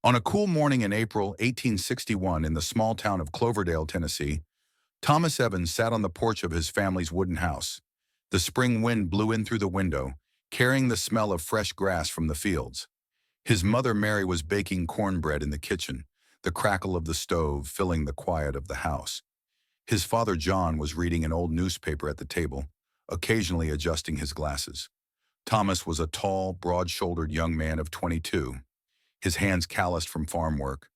On a cool morning in April 1861 in the small town of Cloverdale, Tennessee, Thomas Evans sat on the porch of his family's wooden house. The spring wind blew in through the window, carrying the smell of fresh grass from the fields. His mother Mary was baking cornbread in the kitchen, the crackle of the stove filling the quiet of the house. His father John was reading an old newspaper at the table, occasionally adjusting his glasses. Thomas was a tall, broad-shouldered young man of 22, his hands calloused from farm work,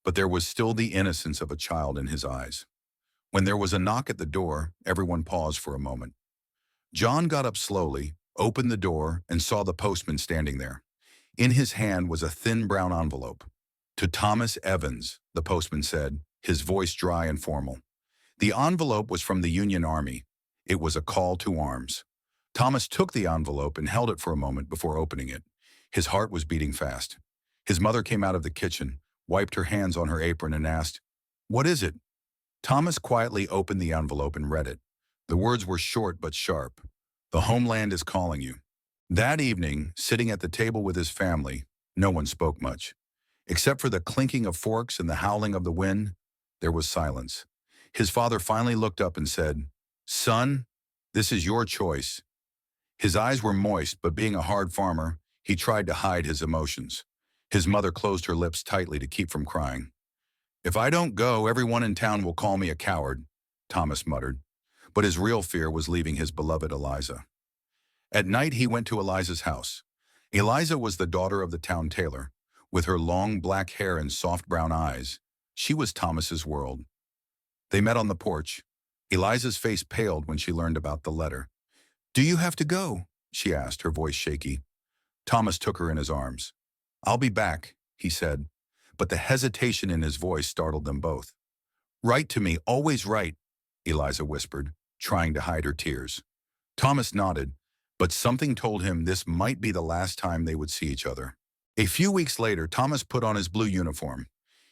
but there was still the innocence of a child in his eyes. When there was a knock at the door, everyone paused for a moment. John got up slowly, opened the door, and saw the postman standing there. In his hand was a thin brown envelope. "To Thomas Evans," the postman said, his voice dry and formal. The envelope was from the Union Army. It was a call to arms. Thomas took the envelope and held it for a moment before opening it. His heart was beating fast. His mother came out of the kitchen, wiped her hands on her apron, and asked, "What is it?" Thomas quietly opened the envelope and read it. The words were short but sharp. "The homeland is calling you." That evening, sitting at the table with his family, no one spoke much. Except for the clinking of forks and the howling of the wind, there was silence. His father finally looked up and said, "Son, this is your choice." His eyes were moist, but being a hard farmer, he tried to hide his emotions. His mother closed her lips tightly to keep from crying. "If I don't go, everyone in town will call me a coward," Thomas muttered. But his real fear was leaving his beloved Eliza. At night, he went to Eliza's house. Eliza was the daughter of the town tailor. With her long black hair and soft brown eyes, she was Thomas's world. They met on the porch. Eliza's face paled when she learned about the letter. "Do you have to go?" she asked, her voice shaky. Thomas took her in his arms. "I'll be back," he said, but the hesitation in his voice startled them both. "Write to me, always write," Eliza whispered, trying to hide her tears. Thomas nodded, but something told him this might be the last time they would see each other. A few weeks later, Thomas put on his blue uniform.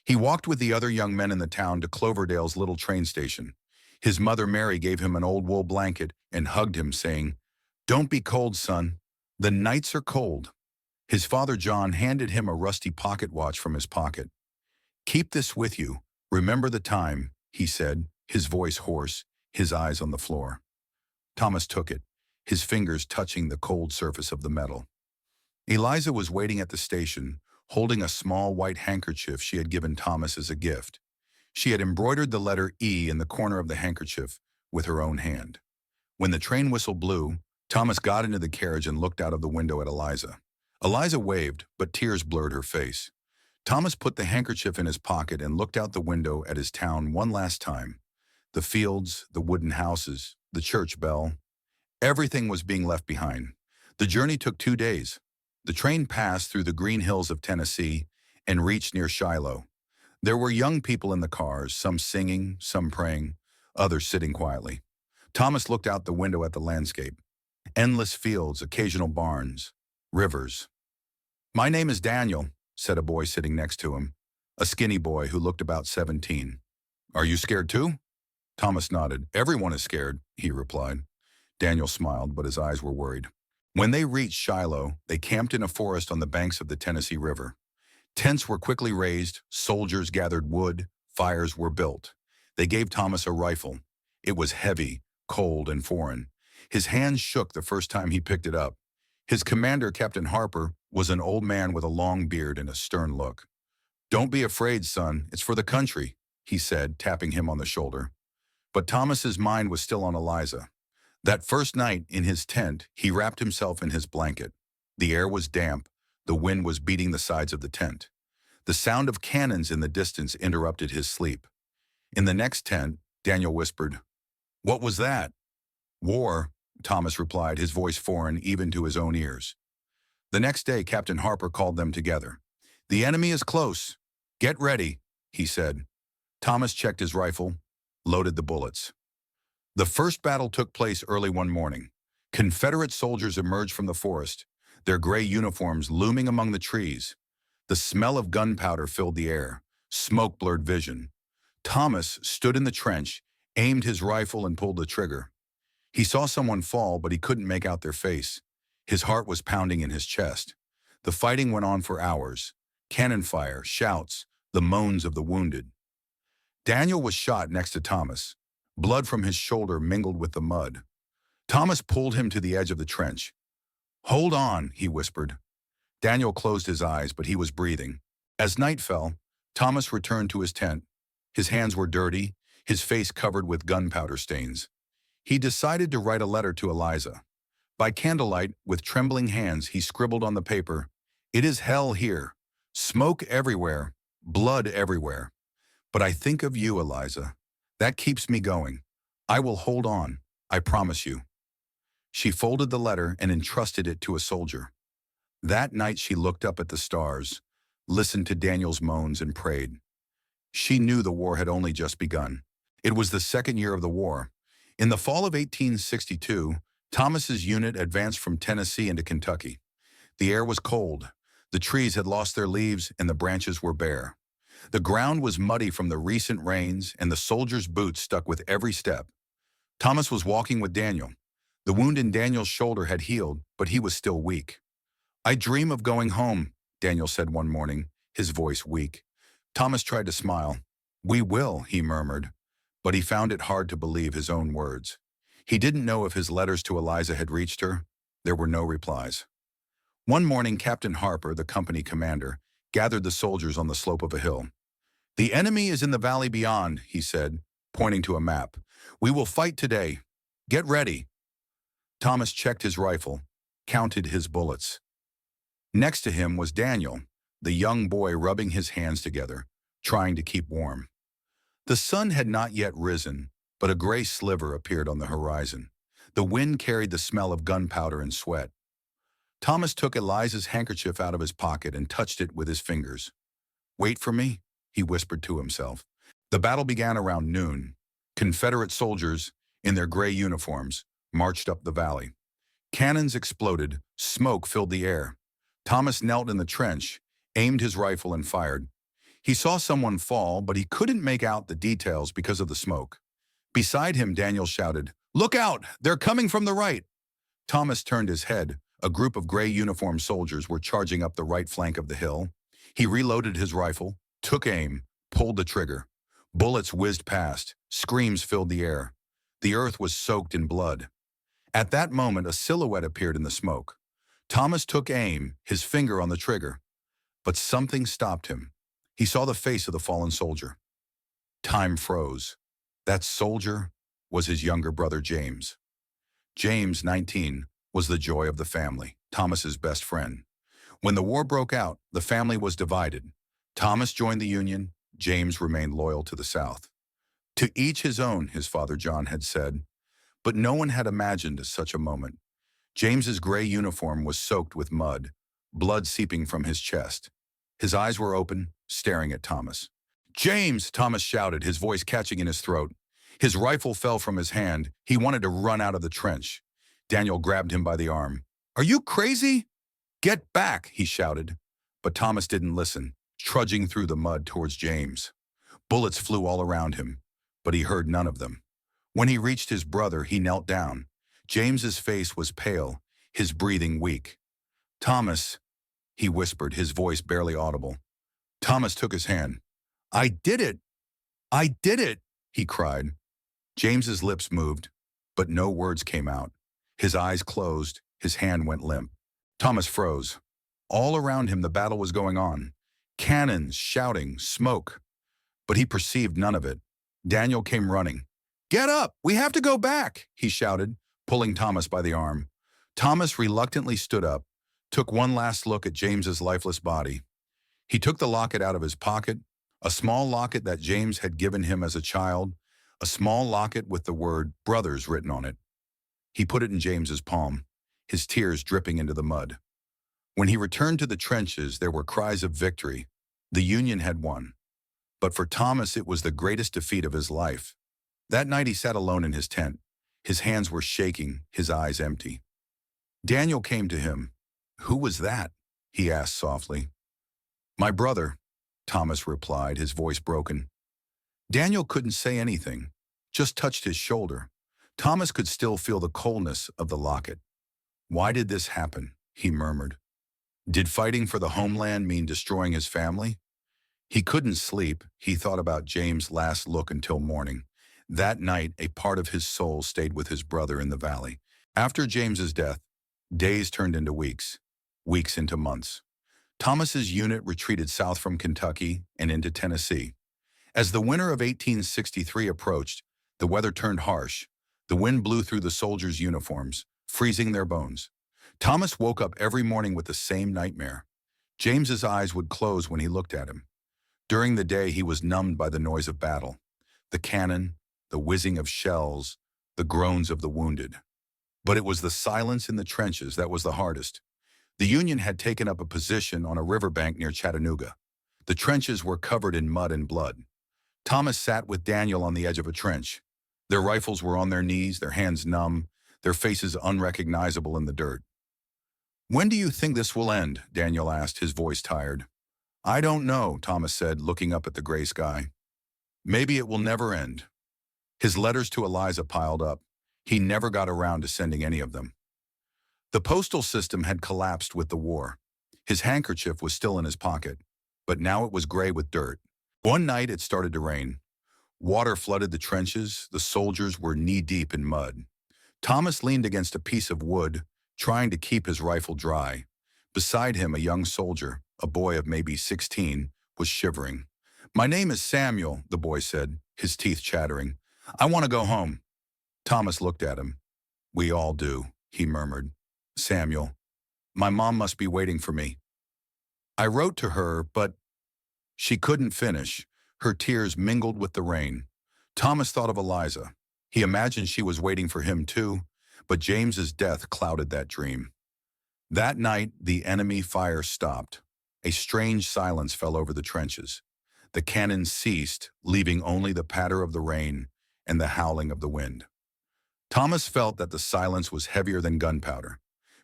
He walked with the other young men in the town to Cloverdale's little train station. His mother Mary gave him an old wool blanket and hugged him, saying, "Don't be cold, son. The nights are cold." His father John handed him a rusty pocket watch from his pocket. "Keep this with you. Remember the time," he said, his voice hoarse, his eyes on the floor. Thomas took it, his fingers touching the cold surface of the metal. Eliza was waiting at the station, holding a small white handkerchief she had given Thomas as a gift. She had embroidered the letter E in the corner of the handkerchief with her own hand. When the train whistle blew, Thomas got into the carriage and looked out of the window at Eliza. Eliza waved, but tears blurred her face. Thomas put the handkerchief in his pocket and looked out the window at his town one last time. The fields, the wooden houses, the church bell. Everything was being left behind. The journey took 2 days. The train passed through the green hills of Tennessee and reached near Shiloh. There were young people in the cars, some singing, some praying, others sitting quietly. Thomas looked out the window at the landscape. Endless fields, occasional barns, rivers. "My name is Daniel," said a boy sitting next to him, a skinny boy who looked about 17. "Are you scared too?" Thomas nodded. "Everyone is scared," he replied. Daniel smiled, but his eyes were worried. When they reached Shiloh, they camped in a forest on the banks of the Tennessee River. Tents were quickly raised, soldiers gathered wood, fires were built. They gave Thomas a rifle. It was heavy, cold, and foreign. His hands shook the first time he picked it up. His commander, Captain Harper, was an old man with a long beard and a stern look. "Don't be afraid, son. It's for the country," he said, tapping him on the shoulder. But Thomas's mind was still on Eliza. That first night in his tent, he wrapped himself in his blanket. The air was damp. The wind was beating the sides of the tent. The sound of cannons in the distance interrupted his sleep. In the next tent, Daniel whispered, "What was that?" "War," Thomas replied, his voice foreign even to his own ears. The next day, Captain Harper called them together. "The enemy is close. Get ready," he said. Thomas checked his rifle, loaded the bullets. The first battle took place early one morning. Confederate soldiers emerged from the forest, their gray uniforms looming among the trees. The smell of gunpowder filled the air. Smoke blurred vision. Thomas stood in the trench, aimed his rifle, and pulled the trigger. He saw someone fall, but he couldn't make out their face. His heart was pounding in his chest. The fighting went on for hours. Cannon fire, shouts, the moans of the wounded. Daniel was shot next to Thomas. Blood from his shoulder mingled with the mud. Thomas pulled him to the edge of the trench. "Hold on," he whispered. Daniel closed his eyes, but he was breathing. As night fell, Thomas returned to his tent. His hands were dirty, his face covered with gunpowder stains. He decided to write a letter to Eliza. By candlelight, with trembling hands, he scribbled on the paper, "It is hell here. Smoke everywhere. Blood everywhere. But I think of you, Eliza. That keeps me going. I will hold on. I promise you." She folded the letter and entrusted it to a soldier. That night she looked up at the stars, listened to Daniel's moans, and prayed. She knew the war had only just begun. It was the second year of the war. In the fall of 1862, Thomas's unit advanced from Tennessee into Kentucky. The air was cold. The trees had lost their leaves and the branches were bare. The ground was muddy from the recent rains and the soldiers' boots stuck with every step. Thomas was walking with Daniel. The wound in Daniel's shoulder had healed, but he was still weak. "I dream of going home," Daniel said one morning, his voice weak. Thomas tried to smile. "We will," he murmured, but he found it hard to believe his own words. He didn't know if his letters to Eliza had reached her. There were no replies. One morning, Captain Harper, the company commander, gathered the soldiers on the slope of a hill. "The enemy is in the valley beyond," he said, pointing to a map. "We will fight today. Get ready." Thomas checked his rifle, counted his bullets. Next to him was Daniel, the young boy rubbing his hands together, trying to keep warm. The sun had not yet risen, but a gray sliver appeared on the horizon. The wind carried the smell of gunpowder and sweat. Thomas took Eliza's handkerchief out of his pocket and touched it with his fingers. "Wait for me," he whispered to himself. The battle began around noon. Confederate soldiers, in their gray uniforms, marched up the valley. Cannons exploded, smoke filled the air. Thomas knelt in the trench, aimed his rifle and fired. He saw someone fall, but he couldn't make out the details because of the smoke. Beside him, Daniel shouted, "Look out! They're coming from the right!" Thomas turned his head. A group of gray uniformed soldiers were charging up the right flank of the hill. He reloaded his rifle, took aim, pulled the trigger. Bullets whizzed past. Screams filled the air. The earth was soaked in blood. At that moment, a silhouette appeared in the smoke. Thomas took aim, his finger on the trigger. But something stopped him. He saw the face of the fallen soldier. Time froze. That soldier was his younger brother, James. James, 19, was the joy of the family, Thomas's best friend. When the war broke out, the family was divided. Thomas joined the Union. James remained loyal to the South. "To each his own," his father John had said. But no one had imagined such a moment. James's gray uniform was soaked with mud, blood seeping from his chest. His eyes were open, staring at Thomas. "James!" Thomas shouted, his voice catching in his throat. His rifle fell from his hand. He wanted to run out of the trench. Daniel grabbed him by the arm. "Are you crazy?" "Get back!" he shouted. But Thomas didn't listen, trudging through the mud towards James. Bullets flew all around him, but he heard none of them. When he reached his brother, he knelt down. James's face was pale, his breathing weak. "Thomas," he whispered, his voice barely audible. Thomas took his hand. "I did it! I did it!" he cried. James's lips moved, but no words came out. His eyes closed, his hand went limp. Thomas froze. All around him the battle was going on. Cannons, shouting, smoke. But he perceived none of it. Daniel came running. "Get up! We have to go back!" he shouted, pulling Thomas by the arm. Thomas reluctantly stood up, took one last look at James's lifeless body. He took the locket out of his pocket, a small locket that James had given him as a child, a small locket with the word "Brothers" written on it. He put it in James's palm, his tears dripping into the mud. When he returned to the trenches, there were cries of victory. The Union had won. But for Thomas, it was the greatest defeat of his life. That night he sat alone in his tent. His hands were shaking, his eyes empty. Daniel came to him. "Who was that?" he asked softly. "My brother," Thomas replied, his voice broken. Daniel couldn't say anything, just touched his shoulder. Thomas could still feel the coldness of the locket. "Why did this happen?" he murmured. Did fighting for the homeland mean destroying his family? He couldn't sleep. He thought about James' last look until morning. That night, a part of his soul stayed with his brother in the valley. After James's death, days turned into weeks, weeks into months. Thomas's unit retreated south from Kentucky and into Tennessee. As the winter of 1863 approached, the weather turned harsh. The wind blew through the soldiers' uniforms, freezing their bones. Thomas woke up every morning with the same nightmare. James's eyes would close when he looked at him. During the day, he was numbed by the noise of battle, the cannon, the whizzing of shells, the groans of the wounded. But it was the silence in the trenches that was the hardest. The Union had taken up a position on a riverbank near Chattanooga. The trenches were covered in mud and blood. Thomas sat with Daniel on the edge of a trench. Their rifles were on their knees, their hands numb, their faces unrecognizable in the dirt. "When do you think this will end?" Daniel asked, his voice tired. "I don't know," Thomas said, looking up at the gray sky. "Maybe it will never end." His letters to Eliza piled up. He never got around to sending any of them. The postal system had collapsed with the war. His handkerchief was still in his pocket, but now it was gray with dirt. One night it started to rain. Water flooded the trenches. The soldiers were knee-deep in mud. Thomas leaned against a piece of wood, trying to keep his rifle dry. Beside him, a young soldier, a boy of maybe 16, was shivering. "My name is Samuel," the boy said, his teeth chattering. "I want to go home." Thomas looked at him. "We all do," he murmured. "Samuel, my mom must be waiting for me. I wrote to her, but—" She couldn't finish. Her tears mingled with the rain. Thomas thought of Eliza. He imagined she was waiting for him too, but James's death clouded that dream. That night, the enemy fire stopped. A strange silence fell over the trenches. The cannon ceased, leaving only the patter of the rain and the howling of the wind. Thomas felt that the silence was heavier than gunpowder.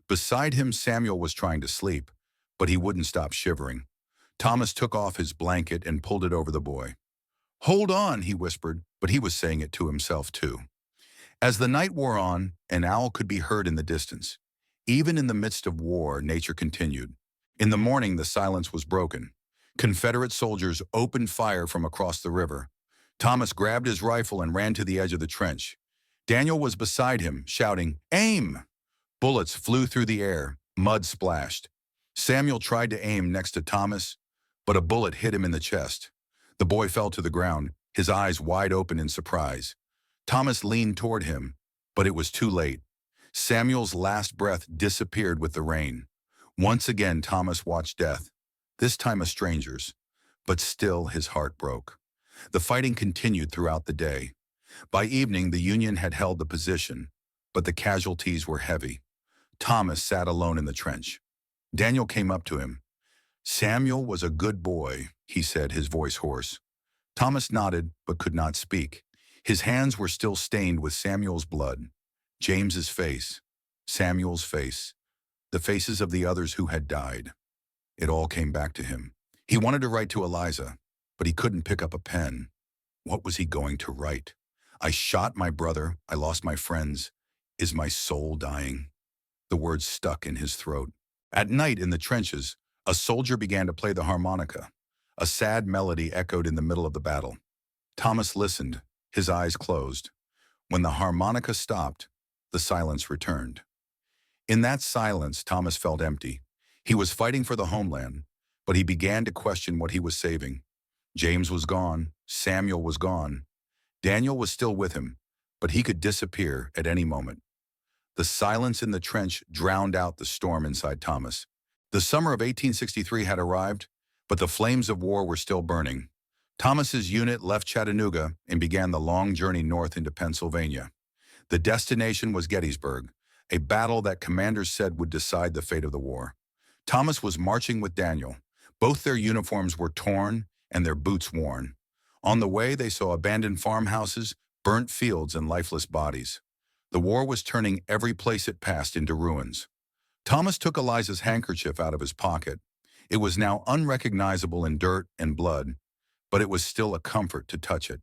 Beside him, Samuel was trying to sleep, but he wouldn't stop shivering. Thomas took off his blanket and pulled it over the boy. "Hold on," he whispered, but he was saying it to himself too. As the night wore on, an owl could be heard in the distance. Even in the midst of war, nature continued. In the morning, the silence was broken. Confederate soldiers opened fire from across the river. Thomas grabbed his rifle and ran to the edge of the trench. Daniel was beside him, shouting, "Aim!" Bullets flew through the air. Mud splashed. Samuel tried to aim next to Thomas, but a bullet hit him in the chest. The boy fell to the ground, his eyes wide open in surprise. Thomas leaned toward him, but it was too late. Samuel's last breath disappeared with the rain. Once again, Thomas watched death, this time a stranger's, but still his heart broke. The fighting continued throughout the day. By evening, the Union had held the position, but the casualties were heavy. Thomas sat alone in the trench. Daniel came up to him. "Samuel was a good boy," he said, his voice hoarse. Thomas nodded, but could not speak. His hands were still stained with Samuel's blood. James's face, Samuel's face, the faces of the others who had died. It all came back to him. He wanted to write to Eliza, but he couldn't pick up a pen. What was he going to write? "I shot my brother. I lost my friends. Is my soul dying?" The words stuck in his throat. At night in the trenches, a soldier began to play the harmonica. A sad melody echoed in the middle of the battle. Thomas listened, his eyes closed. When the harmonica stopped, the silence returned. In that silence, Thomas felt empty. He was fighting for the homeland, but he began to question what he was saving. James was gone. Samuel was gone. Daniel was still with him, but he could disappear at any moment. The silence in the trench drowned out the storm inside Thomas. The summer of 1863 had arrived, but the flames of war were still burning. Thomas's unit left Chattanooga and began the long journey north into Pennsylvania. The destination was Gettysburg, a battle that commanders said would decide the fate of the war. Thomas was marching with Daniel. Both their uniforms were torn and their boots worn. On the way, they saw abandoned farmhouses, burnt fields, and lifeless bodies. The war was turning every place it passed into ruins. Thomas took Eliza's handkerchief out of his pocket. It was now unrecognizable in dirt and blood, but it was still a comfort to touch it.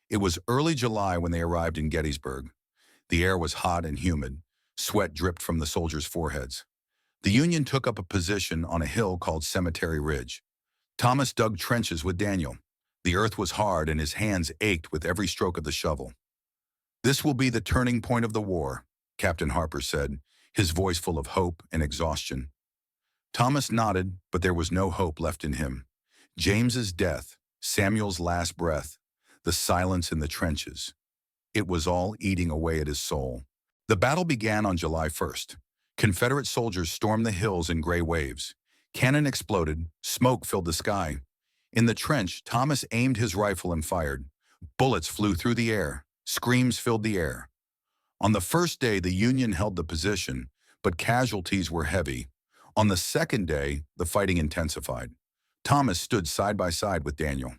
It was early July when they arrived in Gettysburg. The air was hot and humid. Sweat dripped from the soldiers' foreheads. The Union took up a position on a hill called Cemetery Ridge. Thomas dug trenches with Daniel. The earth was hard and his hands ached with every stroke of the shovel. "This will be the turning point of the war," Captain Harper said, his voice full of hope and exhaustion. Thomas nodded, but there was no hope left in him. James's death, Samuel's last breath, the silence in the trenches. It was all eating away at his soul. The battle began on July 1st. Confederate soldiers stormed the hills in gray waves. Cannon exploded, smoke filled the sky. In the trench, Thomas aimed his rifle and fired. Bullets flew through the air. Screams filled the air. On the first day, the Union held the position, but casualties were heavy. On the second day, the fighting intensified. Thomas stood side by side with Daniel.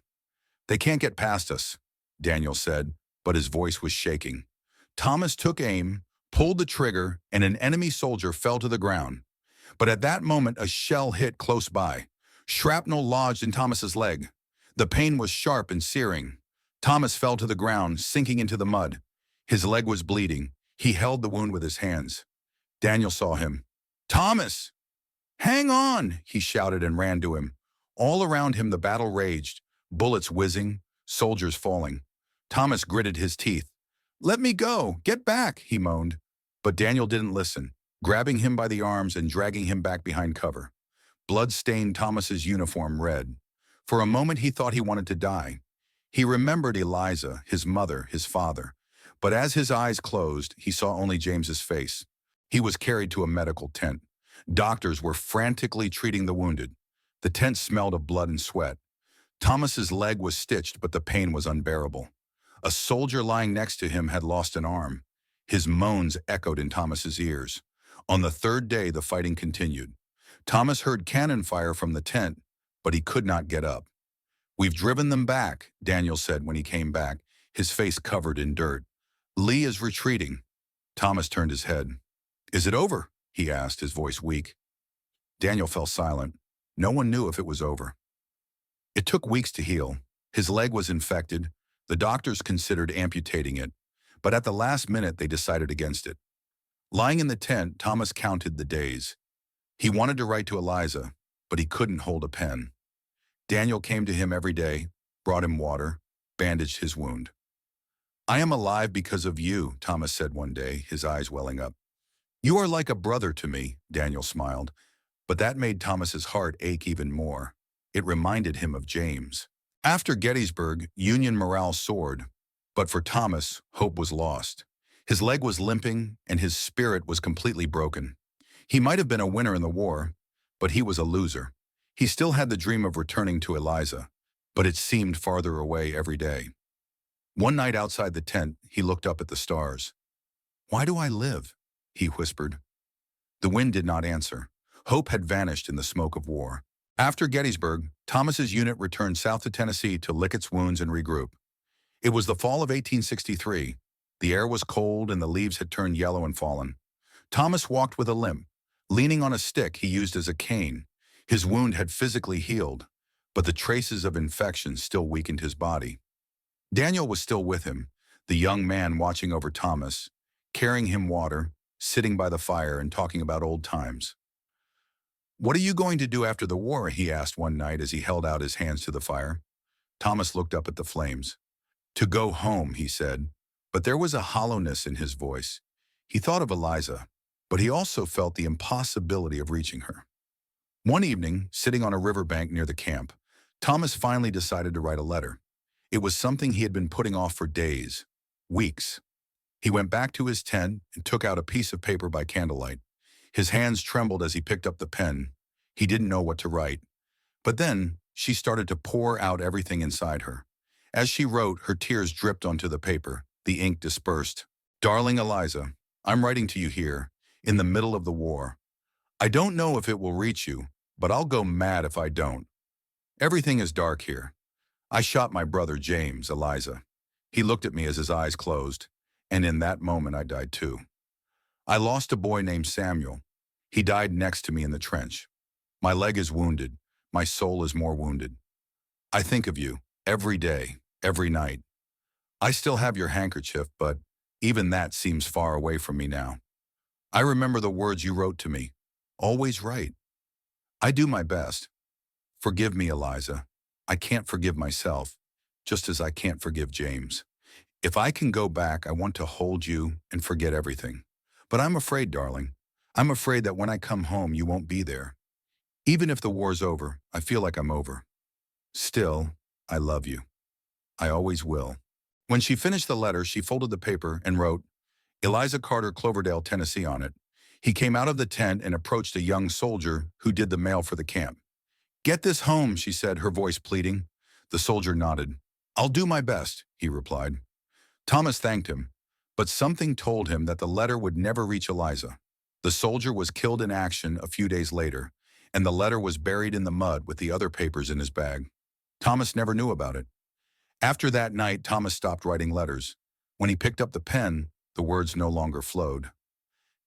"They can't get past us," Daniel said, but his voice was shaking. Thomas took aim, pulled the trigger, and an enemy soldier fell to the ground. But at that moment, a shell hit close by. Shrapnel lodged in Thomas's leg. The pain was sharp and searing. Thomas fell to the ground, sinking into the mud. His leg was bleeding. He held the wound with his hands. Daniel saw him. "Thomas! Hang on!" he shouted and ran to him. All around him the battle raged, bullets whizzing, soldiers falling. Thomas gritted his teeth. "Let me go! Get back!" he moaned. But Daniel didn't listen, grabbing him by the arms and dragging him back behind cover. Blood stained Thomas's uniform red. For a moment he thought he wanted to die. He remembered Eliza, his mother, his father. But as his eyes closed, he saw only James's face. He was carried to a medical tent. Doctors were frantically treating the wounded. The tent smelled of blood and sweat. Thomas's leg was stitched, but the pain was unbearable. A soldier lying next to him had lost an arm. His moans echoed in Thomas's ears. On the third day, the fighting continued. Thomas heard cannon fire from the tent, but he could not get up. "We've driven them back," Daniel said when he came back, his face covered in dirt. "Lee is retreating." Thomas turned his head. "Is it over?" he asked, his voice weak. Daniel fell silent. No one knew if it was over. It took weeks to heal. His leg was infected. The doctors considered amputating it, but at the last minute they decided against it. Lying in the tent, Thomas counted the days. He wanted to write to Eliza, but he couldn't hold a pen. Daniel came to him every day, brought him water, bandaged his wound. "I am alive because of you," Thomas said one day, his eyes welling up. "You are like a brother to me," Daniel smiled, but that made Thomas's heart ache even more. It reminded him of James. After Gettysburg, Union morale soared, but for Thomas, hope was lost. His leg was limping, and his spirit was completely broken. He might have been a winner in the war, but he was a loser. He still had the dream of returning to Eliza, but it seemed farther away every day. One night outside the tent, he looked up at the stars. "Why do I live?" he whispered. The wind did not answer. Hope had vanished in the smoke of war. After Gettysburg, Thomas's unit returned south to Tennessee to lick its wounds and regroup. It was the fall of 1863. The air was cold and the leaves had turned yellow and fallen. Thomas walked with a limp, leaning on a stick he used as a cane. His wound had physically healed, but the traces of infection still weakened his body. Daniel was still with him, the young man watching over Thomas, carrying him water, sitting by the fire and talking about old times. "What are you going to do after the war?" he asked one night as he held out his hands to the fire. Thomas looked up at the flames. "To go home," he said, but there was a hollowness in his voice. He thought of Eliza, but he also felt the impossibility of reaching her. One evening, sitting on a riverbank near the camp, Thomas finally decided to write a letter. It was something he had been putting off for days, weeks. He went back to his tent and took out a piece of paper by candlelight. His hands trembled as he picked up the pen. He didn't know what to write. But then she started to pour out everything inside her. As she wrote, her tears dripped onto the paper. The ink dispersed. "Darling Eliza, I'm writing to you here, in the middle of the war. I don't know if it will reach you, but I'll go mad if I don't. Everything is dark here. I shot my brother James, Eliza. He looked at me as his eyes closed, and in that moment I died too. I lost a boy named Samuel. He died next to me in the trench. My leg is wounded. My soul is more wounded. I think of you every day, every night. I still have your handkerchief, but even that seems far away from me now. I remember the words you wrote to me. Always right. I do my best. Forgive me, Eliza. I can't forgive myself, just as I can't forgive James. If I can go back, I want to hold you and forget everything. But I'm afraid, darling. I'm afraid that when I come home, you won't be there. Even if the war's over, I feel like I'm over. Still, I love you. I always will. When she finished the letter, she folded the paper and wrote, Eliza Carter, Cloverdale, Tennessee on it. He came out of the tent and approached a young soldier who did the mail for the camp. Get this home, she said, her voice pleading. The soldier nodded. I'll do my best, he replied. Thomas thanked him, but something told him that the letter would never reach Eliza. The soldier was killed in action a few days later, and the letter was buried in the mud with the other papers in his bag. Thomas never knew about it. After that night, Thomas stopped writing letters. When he picked up the pen, the words no longer flowed.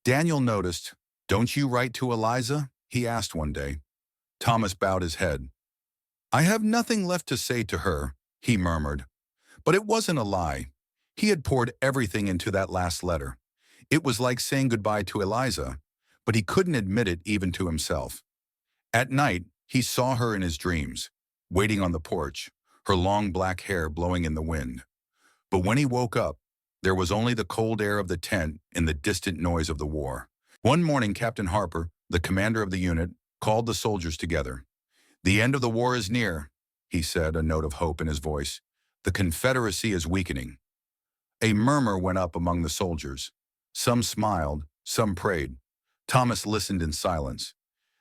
Daniel noticed. Don't you write to Eliza? He asked one day. Thomas bowed his head. I have nothing left to say to her, he murmured. But it wasn't a lie. He had poured everything into that last letter. It was like saying goodbye to Eliza, but he couldn't admit it even to himself. At night, he saw her in his dreams, waiting on the porch, her long black hair blowing in the wind. But when he woke up, there was only the cold air of the tent and the distant noise of the war. One morning, Captain Harper, the commander of the unit, called the soldiers together. The end of the war is near, he said, a note of hope in his voice. The Confederacy is weakening. A murmur went up among the soldiers. Some smiled, some prayed. Thomas listened in silence.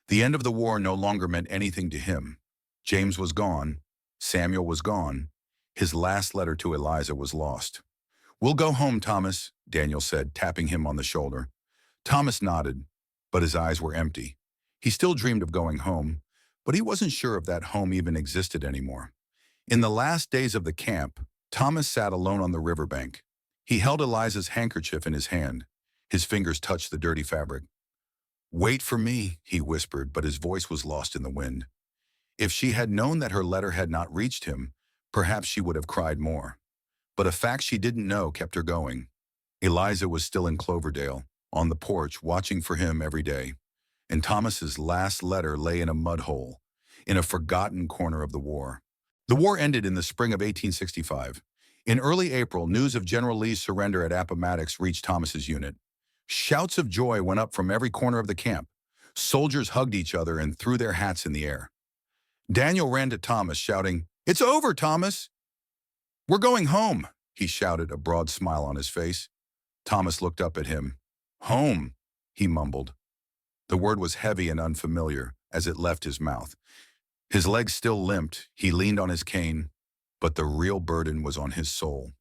The end of the war no longer meant anything to him. James was gone. Samuel was gone. His last letter to Eliza was lost. We'll go home, Thomas, Daniel said, tapping him on the shoulder. Thomas nodded, but his eyes were empty. He still dreamed of going home, but he wasn't sure if that home even existed anymore. In the last days of the camp, Thomas sat alone on the riverbank. He held Eliza's handkerchief in his hand. His fingers touched the dirty fabric. Wait for me, he whispered, but his voice was lost in the wind. If she had known that her letter had not reached him, perhaps she would have cried more. But a fact she didn't know kept her going. Eliza was still in Cloverdale, on the porch, watching for him every day. And Thomas's last letter lay in a mud hole, in a forgotten corner of the war. The war ended in the spring of 1865. In early April, news of General Lee's surrender at Appomattox reached Thomas's unit. Shouts of joy went up from every corner of the camp. Soldiers hugged each other and threw their hats in the air. Daniel ran to Thomas, shouting, It's over, Thomas! We're going home, he shouted, a broad smile on his face. Thomas looked up at him. Home, he mumbled. The word was heavy and unfamiliar as it left his mouth. His legs still limped, he leaned on his cane, but the real burden was on his soul.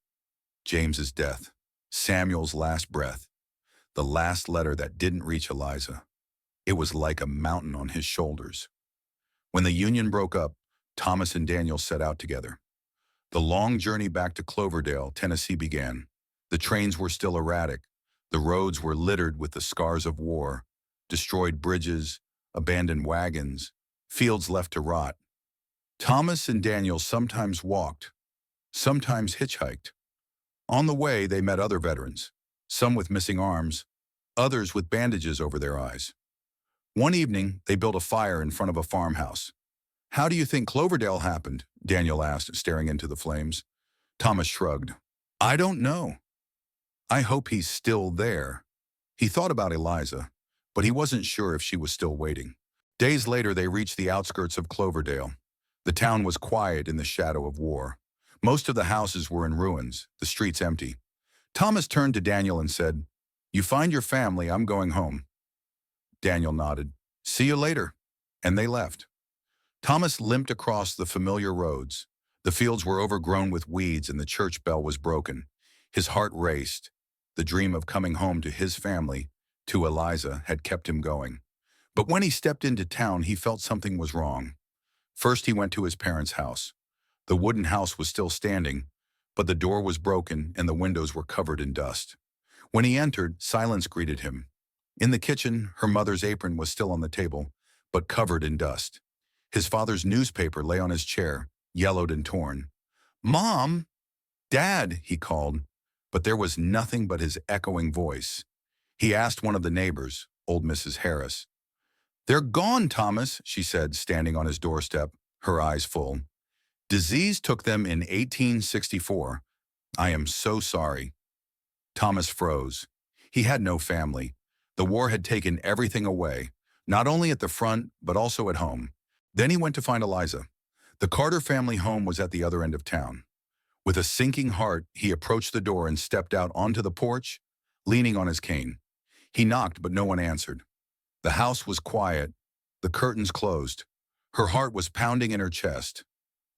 James's death, Samuel's last breath, the last letter that didn't reach Eliza. It was like a mountain on his shoulders. When the Union broke up, Thomas and Daniel set out together. The long journey back to Cloverdale, Tennessee began. The trains were still erratic. The roads were littered with the scars of war, destroyed bridges, abandoned wagons, fields left to rot. Thomas and Daniel sometimes walked, sometimes hitchhiked. On the way, they met other veterans, some with missing arms, others with bandages over their eyes. One evening, they built a fire in front of a farmhouse. How do you think Cloverdale happened? Daniel asked, staring into the flames. Thomas shrugged. I don't know. I hope he's still there. He thought about Eliza, but he wasn't sure if she was still waiting. Days later, they reached the outskirts of Cloverdale. The town was quiet in the shadow of war. Most of the houses were in ruins, the streets empty. Thomas turned to Daniel and said, You find your family, I'm going home. Daniel nodded. See you later. And they left. Thomas limped across the familiar roads. The fields were overgrown with weeds and the church bell was broken. His heart raced. The dream of coming home to his family, to Eliza, had kept him going. But when he stepped into town, he felt something was wrong. First, he went to his parents' house. The wooden house was still standing, but the door was broken and the windows were covered in dust. When he entered, silence greeted him. In the kitchen, her mother's apron was still on the table, but covered in dust. His father's newspaper lay on his chair, yellowed and torn. Mom! Dad! He called, but there was nothing but his echoing voice. He asked one of the neighbors, old Mrs. Harris. "They're gone, Thomas," she said, standing on his doorstep, her eyes full. "Disease took them in 1864. I am so sorry." Thomas froze. He had no family. The war had taken everything away, not only at the front, but also at home. Then he went to find Eliza. The Carter family home was at the other end of town. With a sinking heart, he approached the door and stepped out onto the porch, leaning on his cane. He knocked, but no one answered. The house was quiet, the curtains closed. Her heart was pounding in her chest.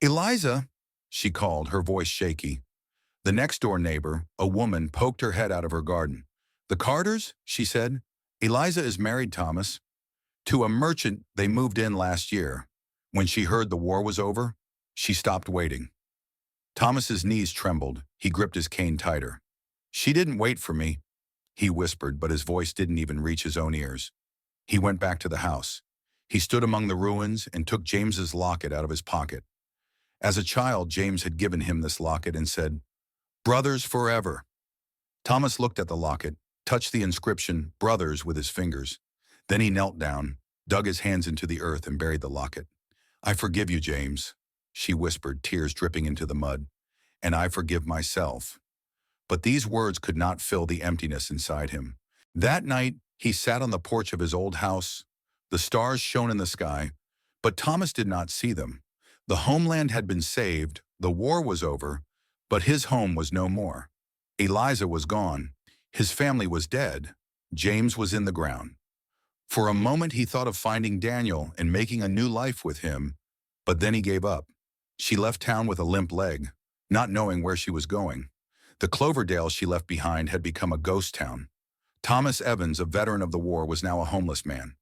"Eliza," she called, her voice shaky. The next-door neighbor, a woman, poked her head out of her garden. "The Carters?" she said. "Eliza is married, Thomas. To a merchant they moved in last year. When she heard the war was over, she stopped waiting." Thomas's knees trembled. He gripped his cane tighter. "She didn't wait for me," he whispered, but his voice didn't even reach his own ears. He went back to the house. He stood among the ruins and took James's locket out of his pocket. As a child, James had given him this locket and said, "Brothers forever." Thomas looked at the locket, touched the inscription, "Brothers," with his fingers. Then he knelt down, dug his hands into the earth and buried the locket. "I forgive you, James," she whispered, tears dripping into the mud. "And I forgive myself." But these words could not fill the emptiness inside him. That night, he sat on the porch of his old house. The stars shone in the sky, but Thomas did not see them. The homeland had been saved, the war was over, but his home was no more. Eliza was gone. His family was dead. James was in the ground. For a moment he thought of finding Daniel and making a new life with him, but then he gave up. She left town with a limp leg, not knowing where she was going. The Cloverdale she left behind had become a ghost town. Thomas Evans, a veteran of the war, was now a homeless man.